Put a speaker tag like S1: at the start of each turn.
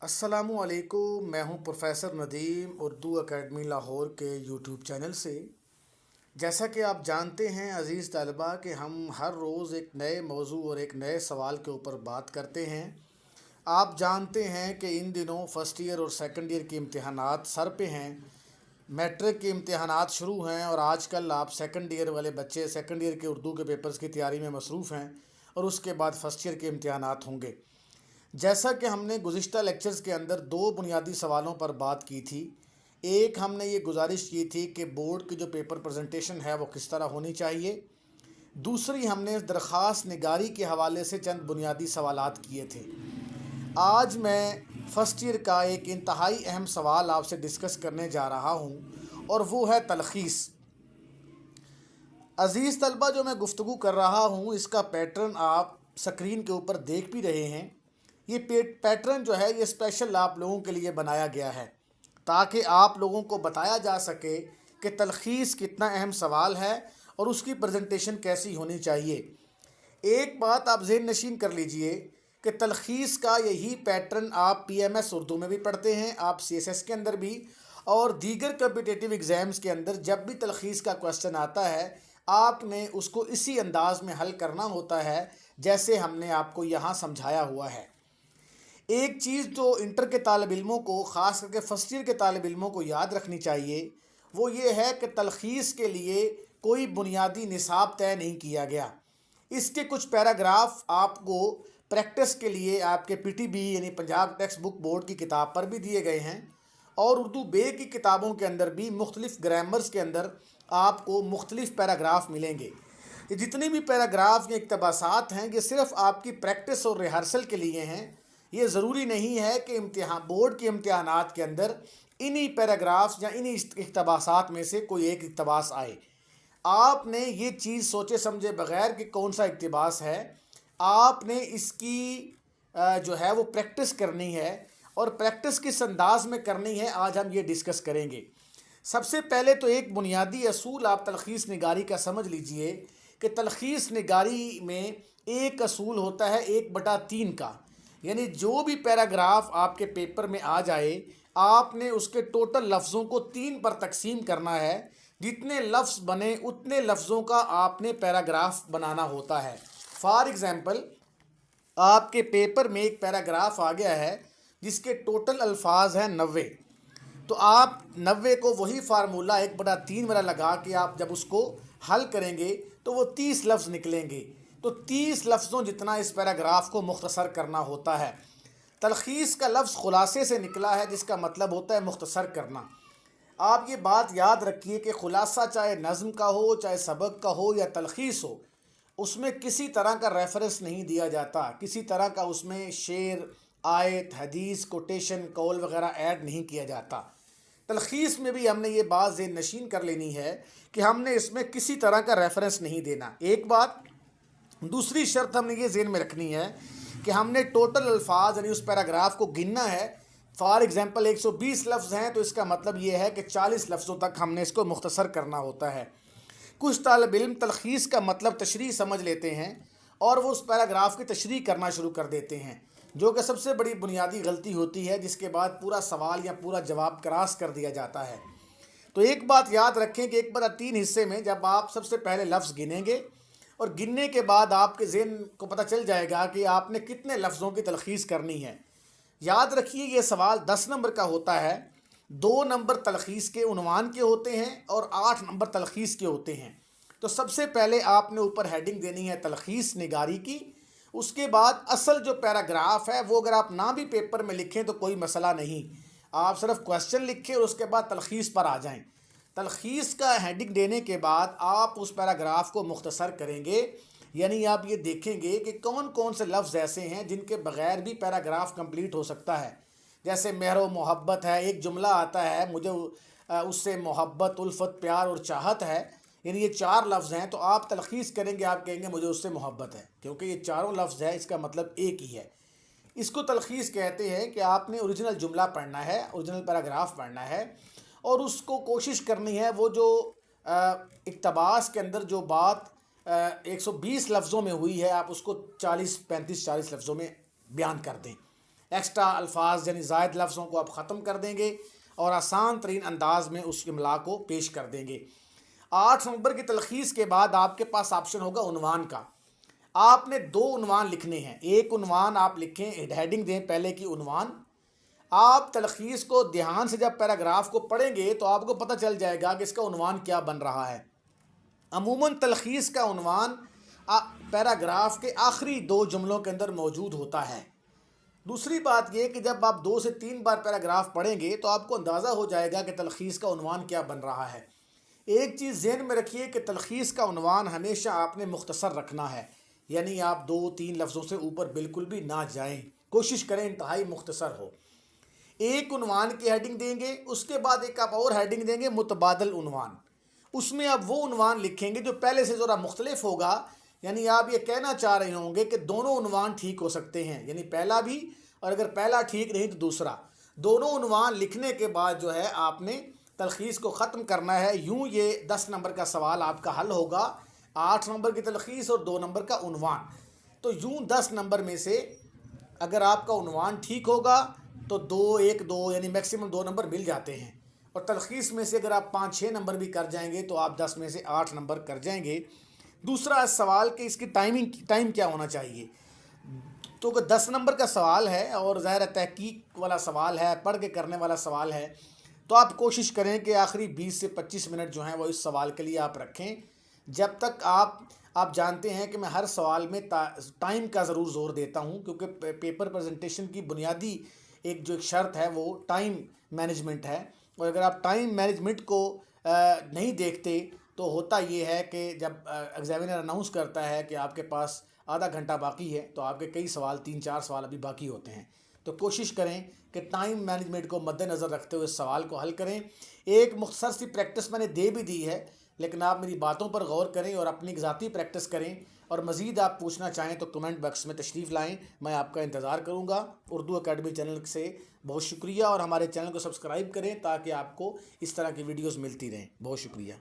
S1: अस्सलामु अलैकुम। मैं हूं प्रोफेसर नदीम उर्दू एकेडमी लाहौर के यूट्यूब चैनल से। जैसा कि आप जानते हैं अज़ीज़ तलबा कि हम हर रोज़ एक नए मौजू और एक नए सवाल के ऊपर बात करते हैं। आप जानते हैं कि इन दिनों फ़र्स्ट ईयर और सेकंड ईयर के इम्तहानात सर पे हैं। मैट्रिक के इम्तहानात शुरू हैं और आजकल आप सेकंड ईयर वाले बच्चे सेकंड ईयर के उर्दू के पेपर्स की तैयारी में मसरूफ़ हैं और उसके बाद फ़र्स्ट ईयर के इम्तहानात होंगे। जैसा कि हमने गुज़िश्ता लेक्चर्स के अंदर दो बुनियादी सवालों पर बात की थी। एक हमने ये गुजारिश की थी कि बोर्ड की जो पेपर प्रेजेंटेशन है वो किस तरह होनी चाहिए। दूसरी हमने दरख्वास्त निगारी के हवाले से चंद बुनियादी सवालात किए थे। आज मैं फ़र्स्ट ईयर का एक इंतहाई अहम सवाल आपसे डिस्कस करने जा रहा हूँ और वो है तलख़ीस। अज़ीज़ तलबा, जो मैं गुफ्तगू कर रहा हूँ इसका पैटर्न आप स्क्रीन के ऊपर देख भी रहे हैं। ये पैटर्न जो है ये स्पेशल आप लोगों के लिए बनाया गया है ताकि आप लोगों को बताया जा सके कि तलख़ीस कितना अहम सवाल है और उसकी प्रेजेंटेशन कैसी होनी चाहिए। एक बात आप ज़हन नशीन कर लीजिए कि तलख़ीस का यही पैटर्न आप पीएमएस उर्दू में भी पढ़ते हैं, आप सीएसएस के अंदर भी, और दीगर कम्पिटिटिव एग्ज़ाम्स के अंदर जब भी तलख़ीस का क्वेश्चन आता है आपने उसको इसी अंदाज़ में हल करना होता है जैसे हमने आपको यहाँ समझाया हुआ है। एक चीज़ जो इंटर के तालिब इल्मों को, ख़ास करके फ़र्स्ट ईयर के तालिब इल्मों को याद रखनी चाहिए वो ये है कि तलख़ीस के लिए कोई बुनियादी निसाब तय नहीं किया गया। इसके कुछ पैराग्राफ आपको प्रैक्टिस के लिए आपके पीटीबी यानी पंजाब टेक्स्ट बुक बोर्ड की किताब पर भी दिए गए हैं और उर्दू बे की किताबों के अंदर भी मुख्तलिफ़ ग्रामर्स के अंदर आपको मुख्तलिफ़ पैराग्राफ मिलेंगे। ये जितनी भी पैराग्राफ या इक़्तिबासात हैं ये सिर्फ़ आपकी प्रैक्टिस और रिहर्सल के लिए हैं। ये ज़रूरी नहीं है कि इम्तिहान बोर्ड के इम्तिहानात के अंदर इन्हीं पैराग्राफ्स या इन्हीं इक़्तिबासात में से कोई एक इक़्तिबास आए। आपने ये चीज़ सोचे समझे बग़ैर कि कौन सा इक़्तिबास है, आपने इसकी जो है वो प्रैक्टिस करनी है और प्रैक्टिस किस अंदाज में करनी है आज हम ये डिस्कस करेंगे। सबसे पहले तो एक बुनियादी असूल आप तलख़ीस निगारी का समझ लीजिए कि तलख़ीस निगारी में एक असूल होता है 1/3 का, यानी जो भी पैराग्राफ आपके पेपर में आ जाए आपने उसके टोटल लफ्ज़ों को 3 पर तकसीम करना है। जितने लफ्ज़ बने उतने लफ्ज़ों का आपने पैराग्राफ बनाना होता है। फॉर एग्ज़ाम्पल, आपके पेपर में एक पैराग्राफ आ गया है जिसके टोटल अल्फाज हैं 90, तो आप 90 को वही फार्मूला 1/3 वाला लगा के आप जब उसको हल करेंगे तो वो 30 लफ्ज़ निकलेंगे। तो 30 लफ्ज़ों जितना इस पैराग्राफ को मुख्तसर करना होता है। तलख़ीस का लफ्ज़ खुलासे से निकला है जिसका मतलब होता है मुख्तसर करना। आप ये बात याद रखिए कि खुलासा चाहे नज़्म का हो, चाहे सबक का हो या तलख़ीस हो, उसमें किसी तरह का रेफरेंस नहीं दिया जाता, किसी तरह का उसमें शेर, आयत, हदीस, कोटेशन, कौल वगैरह ऐड नहीं किया जाता। तलख़ीस में भी हमने ये बात ज़हन नशीन कर लेनी है कि हमने इसमें किसी तरह का रेफरेंस नहीं देना, एक बात। दूसरी शर्त हमने ये ज़हन में रखनी है कि हमने टोटल अल्फाज यानी उस पैराग्राफ को गिनना है। फॉर एग्ज़ाम्पल 120 लफ्ज़ हैं तो इसका मतलब ये है कि 40 लफ्ज़ों तक हमने इसको मुख्तसर करना होता है। कुछ तालिब इल्म तलख़ीस का मतलब तशरीह समझ लेते हैं और वो उस पैराग्राफ की तशरीह करना शुरू कर देते हैं, जो कि सबसे बड़ी बुनियादी गलती होती है, जिसके बाद पूरा सवाल या पूरा जवाब क्रॉस कर दिया जाता है। तो एक बात याद रखें कि 1/3 हिस्से में जब आप सबसे पहले लफ्ज़ गिनेंगे और गिनने के बाद आपके ज़हन को पता चल जाएगा कि आपने कितने लफ्ज़ों की तलख़ीस करनी है। याद रखिए ये सवाल 10 नंबर का होता है, 2 नंबर तलख़ीस के उन्वान के होते हैं और 8 नंबर तलख़ीस के होते हैं। तो सबसे पहले आपने ऊपर हेडिंग देनी है तलख़ीस निगारी की। उसके बाद असल जो पैराग्राफ है वो अगर आप ना भी पेपर में लिखें तो कोई मसला नहीं, आप सिर्फ क्वेश्चन लिखें और उसके बाद तलख़ीस पर आ जाएं। तलख़ीस का हेडिंग देने के बाद आप उस पैराग्राफ को मुख्तसर करेंगे, यानी आप ये देखेंगे कि कौन कौन से लफ्ज़ ऐसे हैं जिनके बग़ैर भी पैराग्राफ कंप्लीट हो सकता है। जैसे मेहर व मोहब्बत है, एक जुमला आता है मुझे उससे मोहब्बत, उल्फ़त, प्यार और चाहत है, यानी ये 4 लफ्ज़ हैं। तो आप तलख़ीस करेंगे, आप कहेंगे मुझे उससे मोहब्बत है, क्योंकि ये चारों लफ्ज़ है इसका मतलब एक ही है। इसको तलख़ीस कहते हैं कि आपने ओरिजिनल जुमला पढ़ना है, ओरिजिनल पैराग्राफ पढ़ना है और उसको कोशिश करनी है वो जो इक़्तिबास के अंदर जो बात 120 लफ्ज़ों में हुई है आप उसको 40, 35, 40 लफ्ज़ों में बयान कर दें। ایکسٹرا الفاظ یعنی زائد لفظوں کو آپ ختم کر دیں گے اور آسان ترین انداز میں اس املا کو پیش کر دیں گے۔ 8 نمبر کی تلخیص کے بعد آپ کے پاس آپشن ہوگا عنوان کا۔ آپ نے 2 عنوان لکھنے ہیں، ایک عنوان آپ لکھیں، ہیڈنگ دیں پہلے کی عنوان۔ آپ تلخیص کو دھیان سے جب پیراگراف کو پڑھیں گے تو آپ کو پتہ چل جائے گا کہ اس کا عنوان کیا بن رہا ہے۔ عموماً تلخیص کا عنوان پیراگراف کے آخری 2 جملوں کے اندر موجود ہوتا ہے۔ دوسری بات یہ کہ جب آپ 2 سے 3 بار پیراگراف پڑھیں گے تو آپ کو اندازہ ہو جائے گا کہ تلخیص کا عنوان کیا بن رہا ہے۔ ایک چیز ذہن میں رکھیے کہ تلخیص کا عنوان ہمیشہ آپ نے مختصر رکھنا ہے، یعنی آپ 2-3 لفظوں سے اوپر بالکل بھی نہ جائیں، کوشش کریں انتہائی مختصر ہو۔ ایک عنوان کی ہیڈنگ دیں گے، اس کے بعد ایک آپ اور ہیڈنگ دیں گے متبادل عنوان۔ اس میں آپ وہ عنوان لکھیں گے جو پہلے سے ذرا مختلف ہوگا، یعنی آپ یہ کہنا چاہ رہے ہوں گے کہ دونوں عنوان ٹھیک ہو سکتے ہیں، یعنی پہلا بھی، اور اگر پہلا ٹھیک نہیں تو دوسرا۔ دونوں عنوان لکھنے کے بعد جو ہے آپ نے تلخیص کو ختم کرنا ہے۔ یوں یہ 10 نمبر کا سوال آپ کا حل ہوگا، 8 نمبر کی تلخیص اور 2 نمبر کا عنوان۔ تو یوں 10 نمبر میں سے اگر آپ کا عنوان ٹھیک ہوگا تو 2 یعنی میکسیمم 2 نمبر مل جاتے ہیں، اور تلخیص میں سے اگر آپ 5-6 نمبر بھی کر جائیں گے تو آپ 10 میں سے 8 نمبر کر جائیں گے۔ دوسرا سوال کہ اس کی ٹائم کیا ہونا چاہیے، تو کہ 10 نمبر کا سوال ہے اور ظاہر تحقیق والا سوال ہے، پڑھ کے کرنے والا سوال ہے، تو آپ کوشش کریں کہ آخری 20 سے 25 منٹ جو ہیں وہ اس سوال کے لیے آپ رکھیں۔ جب تک آپ جانتے ہیں کہ میں ہر سوال میں ٹائم کا ضرور زور دیتا ہوں، کیونکہ پیپر پریزنٹیشن کی بنیادی ایک شرط ہے وہ ٹائم مینجمنٹ ہے، اور اگر آپ ٹائم مینجمنٹ کو نہیں دیکھتے تو ہوتا یہ ہے کہ جب ایگزامینر اناؤنس کرتا ہے کہ آپ کے پاس آدھا گھنٹہ باقی ہے تو آپ کے کئی سوال 3-4 سوال ابھی باقی ہوتے ہیں۔ تو کوشش کریں کہ ٹائم مینجمنٹ کو مد نظر رکھتے ہوئے اس سوال کو حل کریں۔ ایک مختصر سی پریکٹس میں نے دے بھی دی ہے، لیکن آپ میری باتوں پر غور کریں اور اپنی ذاتی پریکٹس کریں، اور مزید آپ پوچھنا چاہیں تو کمنٹ باکس میں تشریف لائیں، میں آپ کا انتظار کروں گا۔ اردو اکیڈمی چینل سے بہت شکریہ، اور ہمارے چینل کو سبسکرائب کریں تاکہ آپ کو اس طرح کی ویڈیوز ملتی رہیں۔ بہت شکریہ۔